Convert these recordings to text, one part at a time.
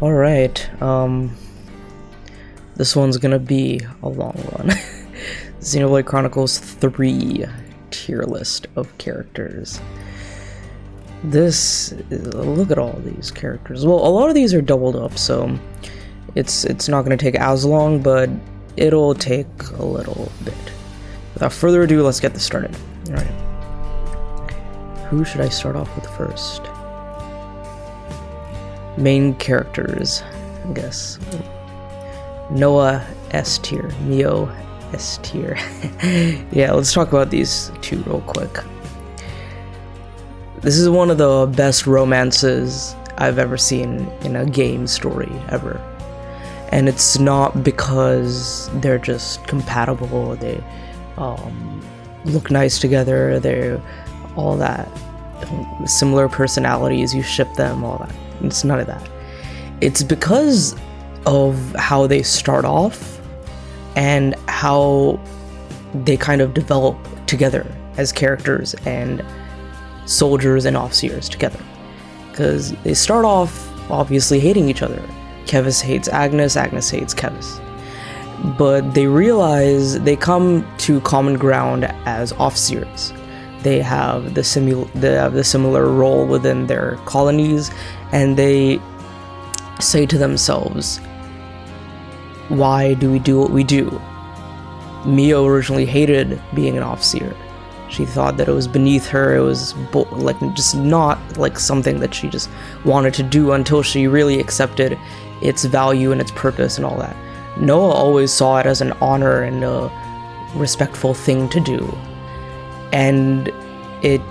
Alright, this one's gonna be a long one. Xenoblade Chronicles 3 tier list of characters. Look at all these characters. Well, a lot of these are doubled up, so it's not gonna take as long, but it'll take a little bit. Without further ado, let's get this started. Alright. Who should I start off with first? Main characters, I guess. Noah S tier, Mio S tier. Yeah, let's talk about these two real quick. This is one of the best romances I've ever seen in a game story ever. And it's not because they're just compatible, they look nice together, they're all that, similar personalities, you ship them, all that. It's none of that. It's because of how they start off and how they kind of develop together as characters and soldiers and officers together. Because they start off obviously hating each other. Kevis hates Agnes, Agnes hates Kevis. But they realize they come to common ground as officers. They have the similar role within their colonies, and they say to themselves, why do we do what we do? Mio originally hated being an officer. She thought that it was beneath her, it was just not like something that she just wanted to do until she really accepted its value and its purpose and all that. Noah always saw it as an honor and a respectful thing to do. And it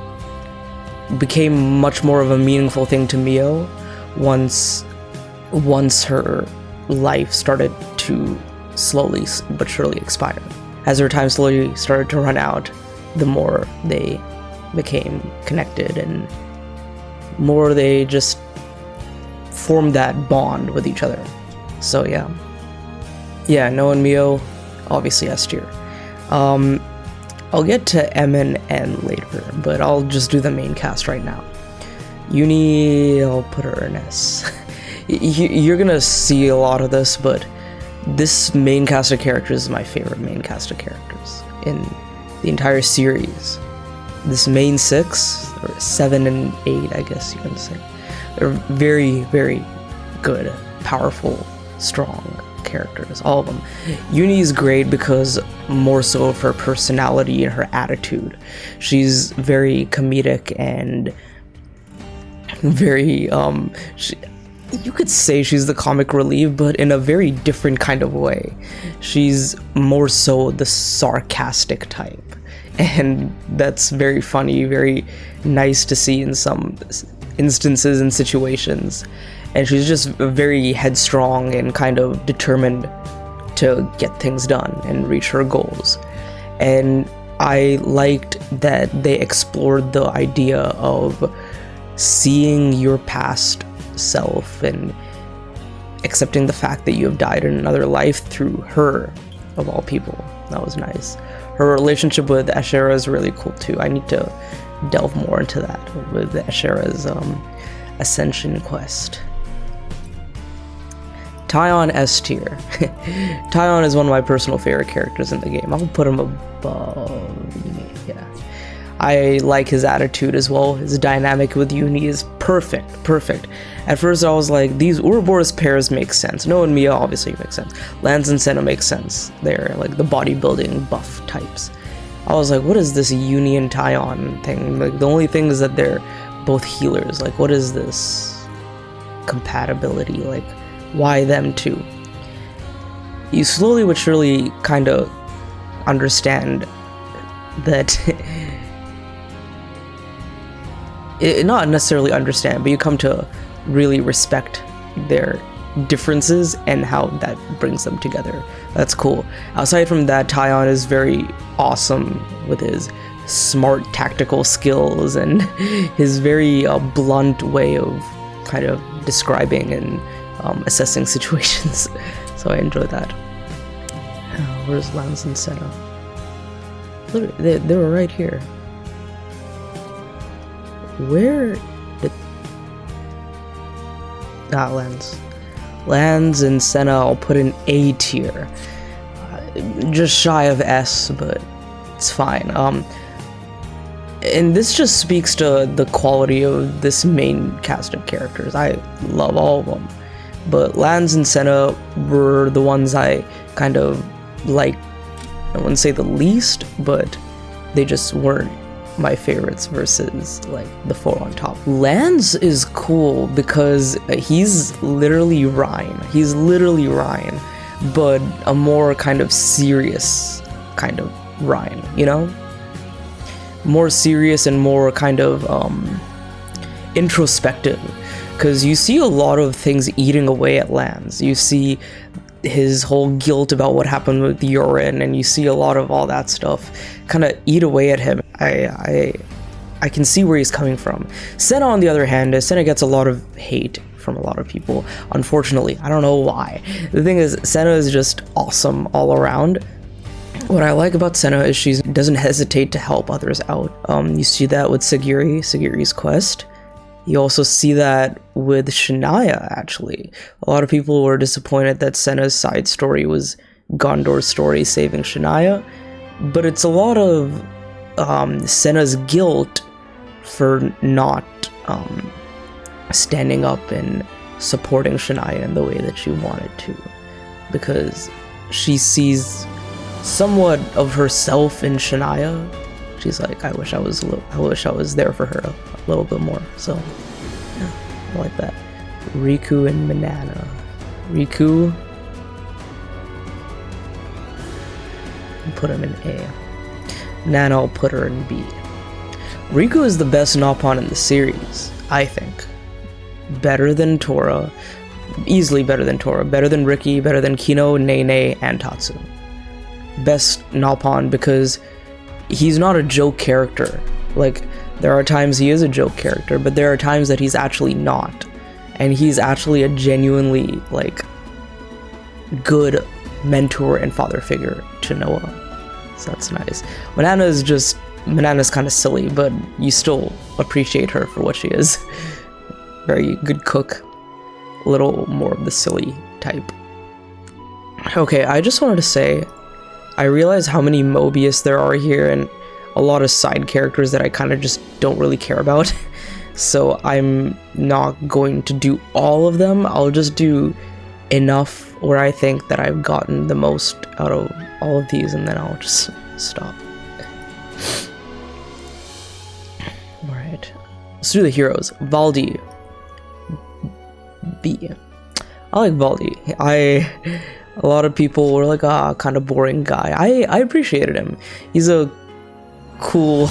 became much more of a meaningful thing to Mio once her life started to slowly but surely expire. As her time slowly started to run out, the more they became connected and more they just formed that bond with each other. So yeah, Noah and Mio, obviously S tier. I'll get to M and N later, but I'll just do the main cast right now. Uni, I'll put her in S. You're gonna see a lot of this, but this main cast of characters is my favorite main cast of characters in the entire series. This main 6, or 7 and 8, I guess you can say, they're very, very good, powerful, strong characters, all of them. Uni is great because more so of her personality and her attitude. She's very comedic and very, you could say she's the comic relief, but in a very different kind of way. She's more so the sarcastic type, and that's very funny, very nice to see in some instances and situations. And she's just very headstrong and kind of determined to get things done and reach her goals. And I liked that they explored the idea of seeing your past self and accepting the fact that you have died in another life through her, of all people. That was nice. Her relationship with Ashera is really cool too. I need to delve more into that with Ashera's ascension quest. Taion S tier. Taion is one of my personal favorite characters in the game. I'll put him above Uni, yeah. I like his attitude as well. His dynamic with Uni is perfect. At first I was like, these Ouroboros pairs make sense. Noah and Mia obviously make sense. Lance and Senna make sense. They're like the bodybuilding buff types. I was like, what is this Uni and Taion thing? Like, the only thing is that they're both healers. Like, what is this compatibility? Like, why them two? You slowly but surely kind of understand that not necessarily understand, but you come to really respect their differences and how that brings them together. That's cool. Aside from that, Taion is very awesome with his smart tactical skills and his very blunt way of kind of describing and assessing situations. So I enjoy that. Where's Lance and Senna? Look, they were right here. Where did... Lance. Lands and Senna I'll put in A tier. Just shy of S, but it's fine. And this just speaks to the quality of this main cast of characters. I love all of them, but Lands and Senna were the ones I kind of like. I wouldn't say the least, but they just weren't my favorites versus like the four on top. Lands is cool because he's literally Ryan. He's literally Ryan, but a more kind of serious kind of Ryan, you know? More serious and more kind of introspective, because you see a lot of things eating away at Lands. You see his whole guilt about what happened with Urine, and you see a lot of all that stuff kind of eat away at him. I can see where he's coming from. Senna, on the other hand, Senna gets a lot of hate from a lot of people, unfortunately. I don't know why. The thing is, Senna is just awesome all around. What I like about Senna is she doesn't hesitate to help others out. You see that with Sagiri's quest. You also see that with Shania, actually. A lot of people were disappointed that Senna's side story was Gondor's story saving Shania, but it's a lot of Senna's guilt for not standing up and supporting Shania in the way that she wanted to, because she sees somewhat of herself in Shania. She's like, I wish I was there for her a little bit more. So yeah, I like that. Riku and Manana. Riku, I'll put him in A. Nana, I'll put her in B. Riku is the best nopon in the series, I think. Better than Tora, easily better than Tora, better than Riki, better than Kino, Nene, and Tatsu. Best nopon because he's not a joke character. Like, there are times he is a joke character, but there are times that he's actually not. And he's actually a genuinely, like, good mentor and father figure to Noah. So that's nice. Manana's kind of silly, but you still appreciate her for what she is. Very good cook. A little more of the silly type. Okay, I just wanted to say, I realize how many Mobius there are here and a lot of side characters that I kind of just don't really care about. So I'm not going to do all of them. I'll just do enough where I think that I've gotten the most out of all of these, and then I'll just stop. Alright. Let's do the heroes. Valdi. B. I like Valdi. A lot of people were like, kind of boring guy. I appreciated him. He's a cool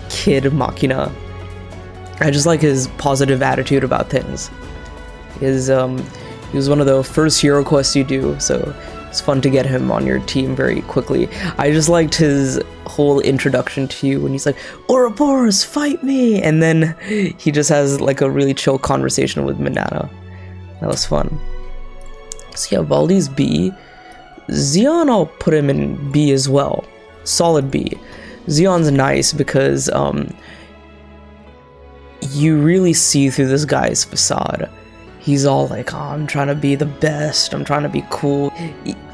kid machina. I just like his positive attitude about things. He was one of the first hero quests you do, so it's fun to get him on your team very quickly. I just liked his whole introduction to you when he's like, Ouroboros, fight me! And then he just has like a really chill conversation with Manana. That was fun. So yeah, Valdi's B. Xeon, I'll put him in B as well. Solid B. Xeon's nice because you really see through this guy's facade. He's all like, oh, I'm trying to be the best, I'm trying to be cool.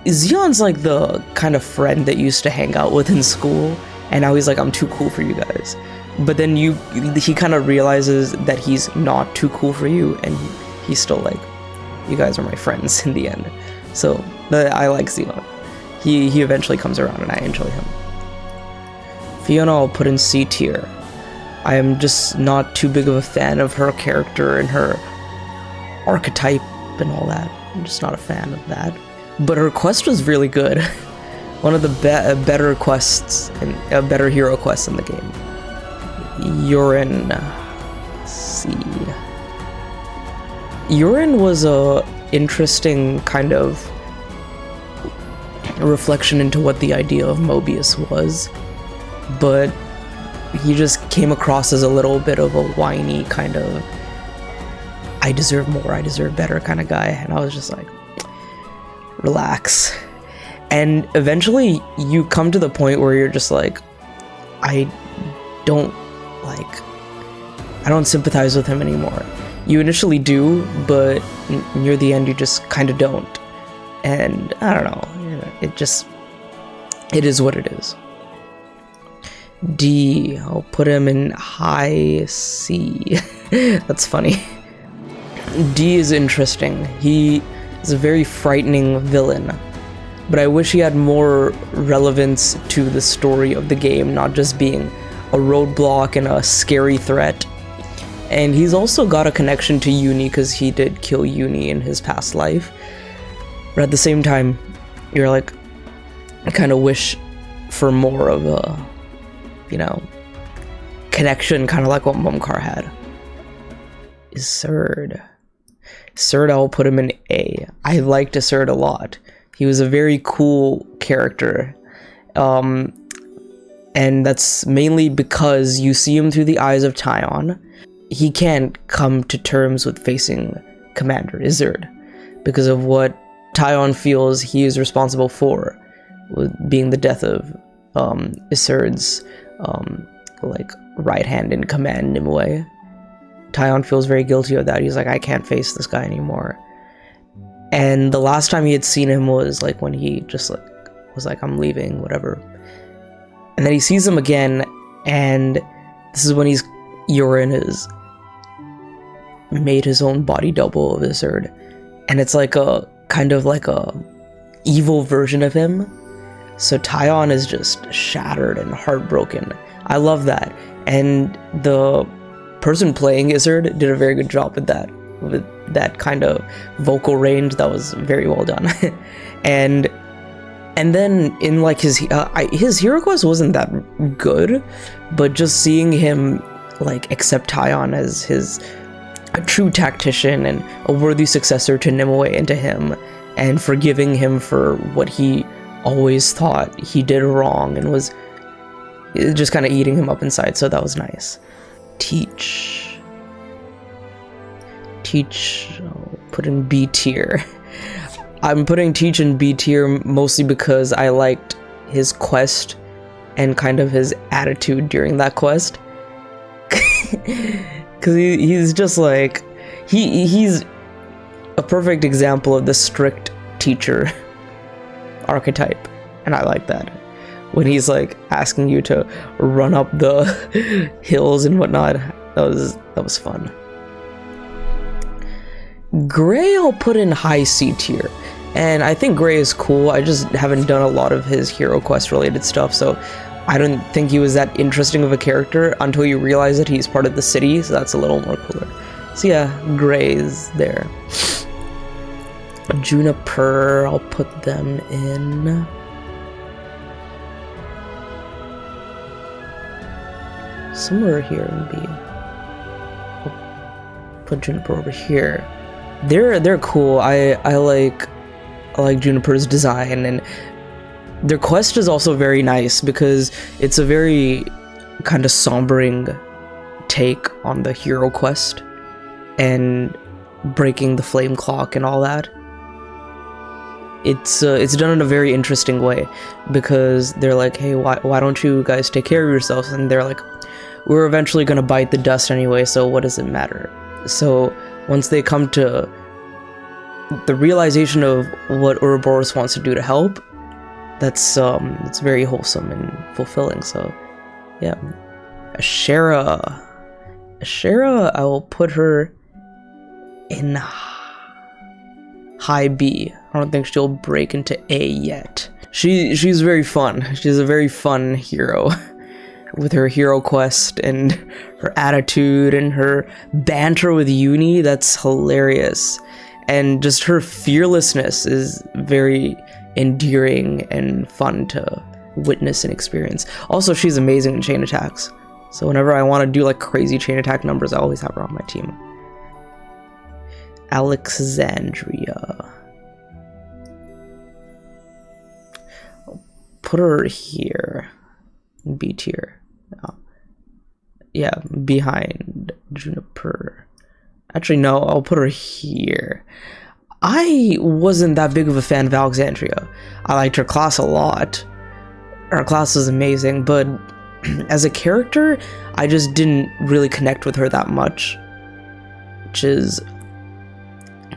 Xeon's like the kind of friend that you used to hang out with in school, and now he's like, I'm too cool for you guys. But then he kind of realizes that he's not too cool for you, and he's still like, you guys are my friends in the end. So I like Xeon. He eventually comes around and I enjoy him. Fiona I'll put in C tier. I am just not too big of a fan of her character and her archetype and all that. I'm just not a fan of that. But her quest was really good. One of the better quests and better hero quests in the game. Urine. C. Urine was a interesting kind of reflection into what the idea of Mobius was, but he just came across as a little bit of a whiny kind of I deserve more, I deserve better kind of guy, and I was just like, relax. And eventually you come to the point where you're just like, I don't sympathize with him anymore. You initially do, but near the end you just kind of don't. And I don't know, it is what it is. D, I'll put him in high C. That's funny. D is interesting. He is a very frightening villain, but I wish he had more relevance to the story of the game, not just being a roadblock and a scary threat. And he's also got a connection to Uni because he did kill Uni in his past life. But at the same time, you're like, I kind of wish for more of a, connection, kind of like what Mumkar had. Iserd. Iserd, I'll put him in A. I liked Iserd a lot. He was a very cool character. And that's mainly because you see him through the eyes of Taion. He can't come to terms with facing Commander Iserd because of what Taion feels he is responsible for, with being the death of Iserd's right hand in command, Nimue. Taion feels very guilty of that. He's like, I can't face this guy anymore. And the last time he had seen him was like when he just was like, I'm leaving, whatever. And then he sees him again, and this is when Yorin has made his own body double of Iserd. And it's like a kind of like a evil version of him. So Taion is just shattered and heartbroken. I love that. And the person playing Iserd did a very good job with that kind of vocal range. That was very well done. and then in like his hero quest wasn't that good, but just seeing him like accept Taion as a true tactician and a worthy successor to Nimue and to him, and forgiving him for what he always thought he did wrong and was just kind of eating him up inside, so that was nice. Teach, I'll put in B tier. I'm putting Teach in B tier mostly because I liked his quest and kind of his attitude during that quest. Because he's just like, he's a perfect example of the strict teacher archetype, and I like that. When he's like asking you to run up the hills and whatnot, that was fun. Gray I'll put in high C tier, and I think Gray is cool. I just haven't done a lot of his hero quest related stuff, so I don't think he was that interesting of a character until you realize that he's part of the city, so that's a little more cooler. So yeah, Gray is there. Juniper, I'll put them in somewhere here in B. I'll put Juniper over here. They're cool. I like Juniper's design, and their quest is also very nice because it's a very kind of sombering take on the hero quest and breaking the flame clock and all that. It's done in a very interesting way because they're like, hey, why don't you guys take care of yourselves? And they're like, we're eventually gonna bite the dust anyway, so what does it matter? So once they come to the realization of what Ouroboros wants to do to help, that's it's very wholesome and fulfilling. So yeah. Ashera, I will put her in high B. I don't think she'll break into A yet. She's very fun. She's a very fun hero with her hero quest and her attitude and her banter with Uni. That's hilarious. And just her fearlessness is very endearing and fun to witness and experience. Also, she's amazing in chain attacks. So whenever I want to do like crazy chain attack numbers, I always have her on my team. Alexandria. I'll put her here. B tier. Yeah, behind Juniper. Actually, no, I'll put her here. I wasn't that big of a fan of Alexandria. I liked her class a lot. Her class was amazing, but as a character, I just didn't really connect with her that much. which is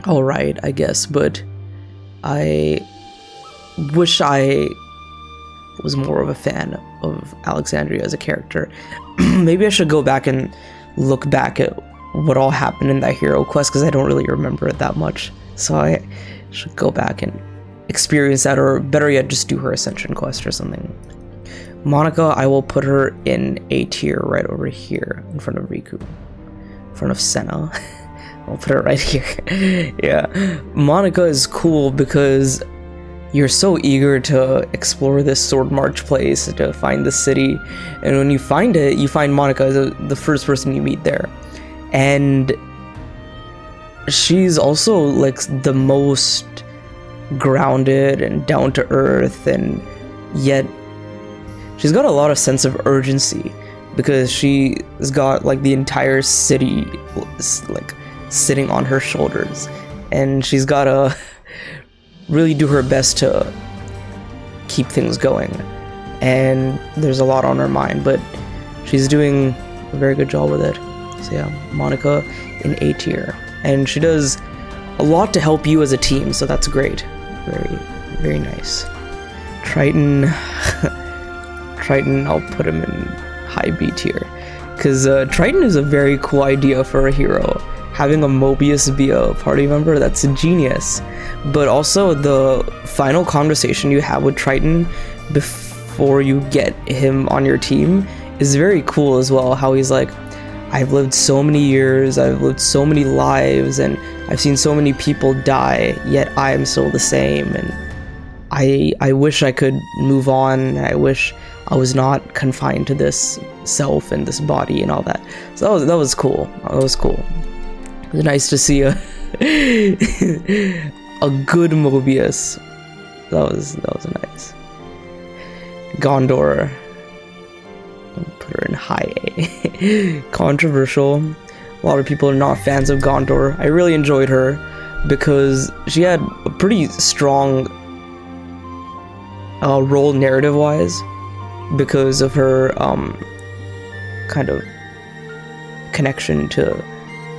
alright, I guess, but I wish I was more of a fan of Alexandria as a character. Maybe I should go back and look back at what all happened in that hero quest, because I don't really remember it that much. So I should go back and experience that, or better yet, just do her ascension quest or something. Monica, I will put her in A tier right over here in front of Riku, in front of Senna. I'll put her right here. Yeah, Monica is cool because you're so eager to explore this Sword March place, to find the city, and when you find it, you find Monica as the first person you meet there. And she's also like the most grounded and down to earth, and yet she's got a lot of sense of urgency because she's got like the entire city like sitting on her shoulders, and she's gotta really do her best to keep things going, and there's a lot on her mind, but she's doing a very good job with it. So yeah, Monica in A tier, and she does a lot to help you as a team, so that's great. Very, very nice. Triton, I'll put him in high B tier, because Triton is a very cool idea for a hero. Having a Mobius be a party member, that's a genius. But also the final conversation you have with Triton before you get him on your team is very cool as well. How he's like, I've lived so many years, I've lived so many lives, and I've seen so many people die, yet I am still the same, and I wish I could move on, I wish I was not confined to this self and this body and all that. So that was cool. That was cool. It was nice to see a a good Mobius. That was nice. Gondor, I'll put her in high A. Controversial. A lot of people are not fans of Gondor. I really enjoyed her because she had a pretty strong role narrative-wise because of her kind of connection to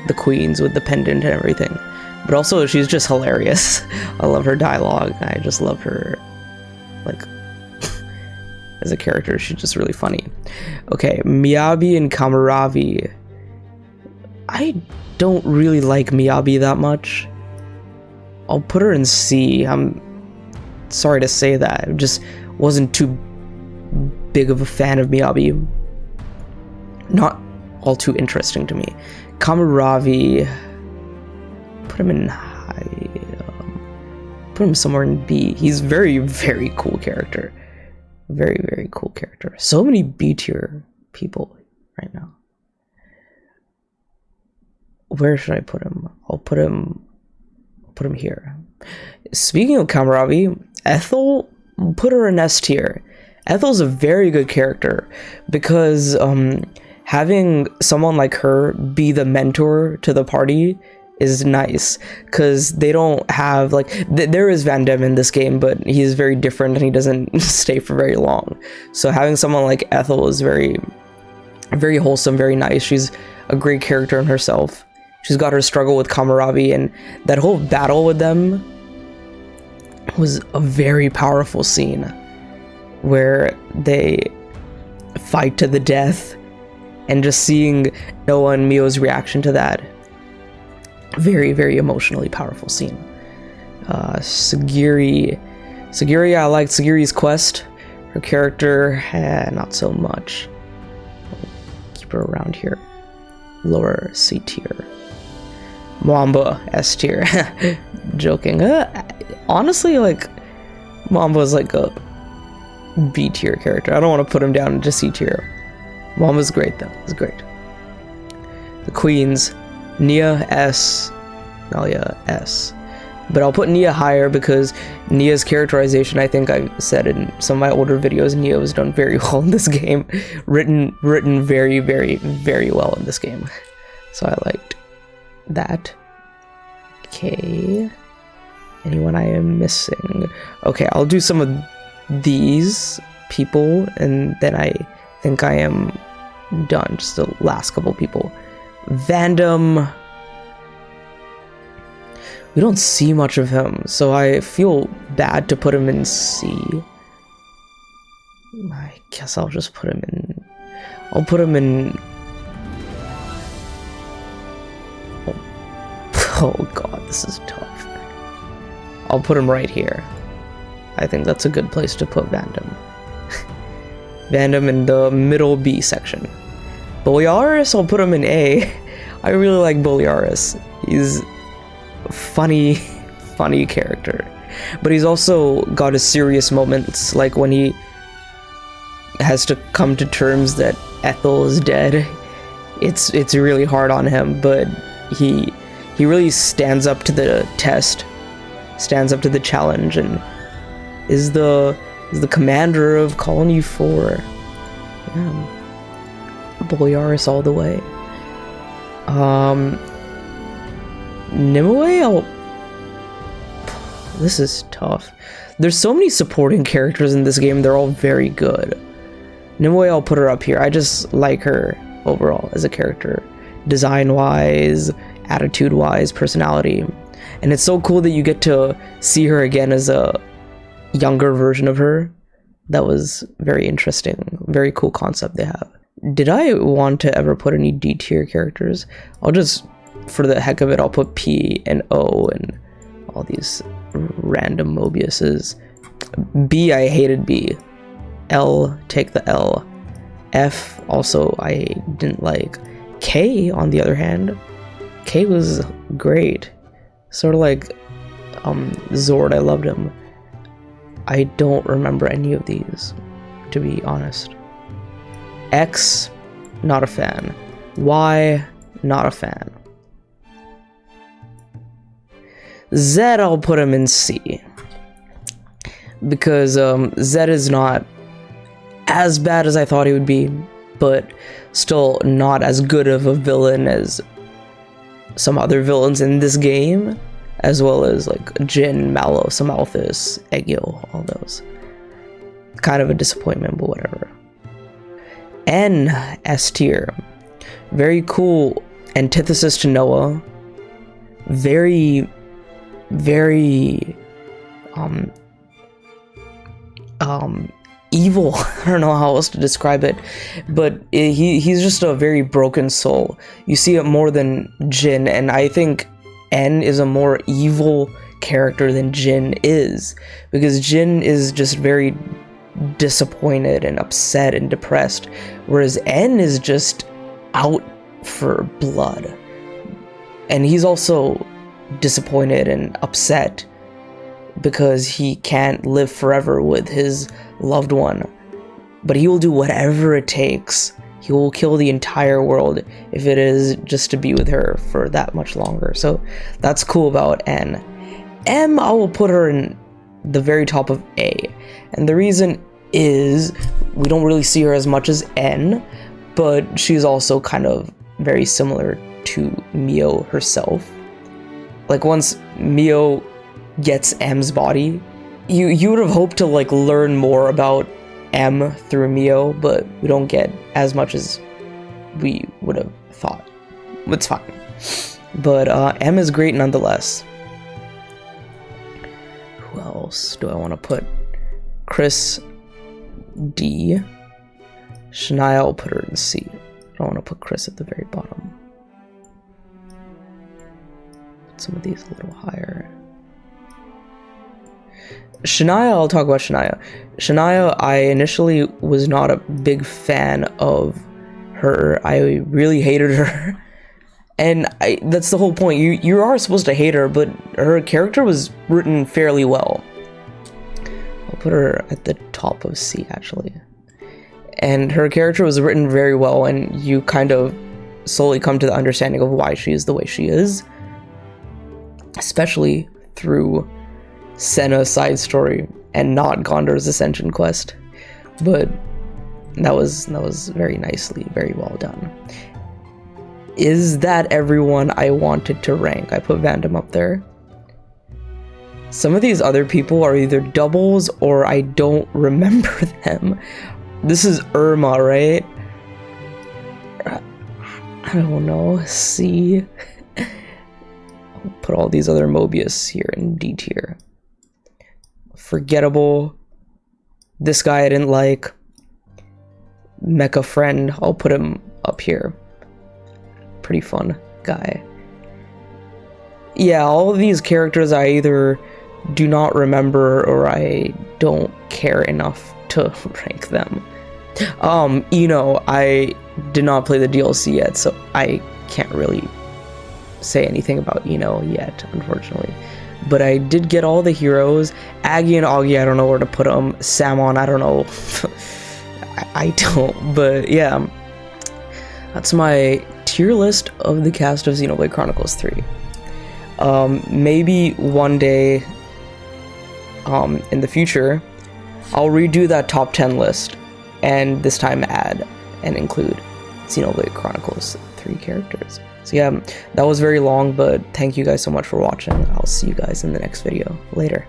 the queens with the pendant and everything. But also, she's just hilarious. I love her dialogue. I just love her, like, as a character. She's just really funny. Okay, Miyabi and Kamaravi. I don't really like Miyabi that much. I'll put her in C. I'm sorry to say that. I just wasn't too big of a fan of Miyabi. Not all too interesting to me. Kamaravi, put him in high, put him somewhere in B. He's very, very cool character. Very, very cool character. So many B tier people right now. Where should I put him? I'll put him here. Speaking of Kamaravi, Ethel, put her in S tier. Ethel's a very good character because having someone like her be the mentor to the party is nice, because they don't have like there is Van Damme in this game, but he's very different and he doesn't stay for very long. So having someone like Ethel is very, very wholesome, very nice. She's a great character in herself. She's got her struggle with Kamaravi, and that whole battle with them was a very powerful scene where they fight to the death, and just seeing Noah and Mio's reaction to that, very, very emotionally powerful scene. Sagiri, I liked Sagiri's quest. Her character, not so much. I'll keep her around here. Lower C tier. Mamba, S tier. Joking. Honestly, like, Mamba's like a B tier character. I don't want to put him down into C tier. Mamba's great though. It's great. The queens, Nia S, Nalia S. But I'll put Nia higher because Nia's characterization, I think I said in some of my older videos, Nia was done very well in this game. Written very, very, very well in this game. So I liked that. Okay. Anyone I am missing? Okay, I'll do some of these people, and then I think I am done. Just the last couple people. Vandam, We don't see much of him, so I feel bad to put him in C. I guess I'll just put him in... I'll put him in... Oh god, this is tough. I'll put him right here. I think that's a good place to put Vandam. Vandam in the middle B section. Borealis, I'll put him in A. I really like Borealis. He's a funny character. But he's also got his serious moments, like when he has to come to terms that Ethel is dead. It's really hard on him, but he really stands up to the test, stands up to the challenge, and is the commander of Colony 4. Yeah. Borealis all the way. Nimue, this is tough. There's so many supporting characters in this game, they're all very good. Nimue, I'll put her up here. I just like her overall as a character. Design-wise, attitude-wise, personality. And it's so cool that you get to see her again as a younger version of her. That was very interesting. Very cool concept they have. Did I want to ever put any D tier characters? I'll just, for the heck of it, I'll put P and O and all these random Mobiuses. B, I hated B. L, take the L. F, also, I didn't like. K, on the other hand, K was great. Sort of like Zord, I loved him. I don't remember any of these, to be honest. X, not a fan. Y, not a fan. Z, I'll put him in C. Because Z is not as bad as I thought he would be, but still not as good of a villain as some other villains in this game, as well as like Jin, Malos, Amalthus, Egil, all those. Kind of a disappointment, but whatever. N, S tier. Very cool antithesis to Noah. Very evil. I don't know how else to describe it, but he's just a very broken soul. You see it more than Jin, and I think N is a more evil character than Jin is, because Jin is just very disappointed and upset and depressed, whereas N is just out for blood. And he's also disappointed and upset because he can't live forever with his loved one, but he will do whatever it takes. He will kill the entire world if it is just to be with her for that much longer. So that's cool about N. M, I will put her in the very top of A, and the reason is we don't really see her as much as N, but she's also kind of very similar to Mio herself. Like once Mio gets M's body, you would have hoped to like learn more about M through Mio, but we don't get as much as we would have thought. It's fine, but M is great nonetheless. Who else do I want to put? Chris, D. Shania, I'll put her in C. I don't want to put Chris at the very bottom. Put some of these a little higher. Shania, I'll talk about Shania. Shania, I initially was not a big fan of her. I really hated her. And that's the whole point. You are supposed to hate her, but her character was written fairly well. I'll put her at the top of C, actually. And her character was written very well, and you kind of slowly come to the understanding of why she is the way she is. Especially through Senna's side story and not Gondor's Ascension quest. But that was very nicely, very well done. Is that everyone I wanted to rank? I put Vandam up there. Some of these other people are either doubles or I don't remember them. This is Irma, right? I don't know. C. I'll put all these other Mobius here in D tier. Forgettable. This guy I didn't like. Mecha Friend, I'll put him up here. Pretty fun guy. Yeah, all of these characters I either do not remember or I don't care enough to rank them. I did not play the DLC yet, so I can't really say anything about yet, unfortunately. But I did get all the heroes. Aggie and Augie, I don't know where to put them. Samon, I don't know. I don't, but yeah. That's my tier list of the cast of Xenoblade Chronicles 3. Maybe one day in the future, I'll redo that top 10 list, and this time add and include Xenoblade Chronicles 3 characters. So yeah, that was very long, but thank you guys so much for watching. I'll see you guys in the next video. Later.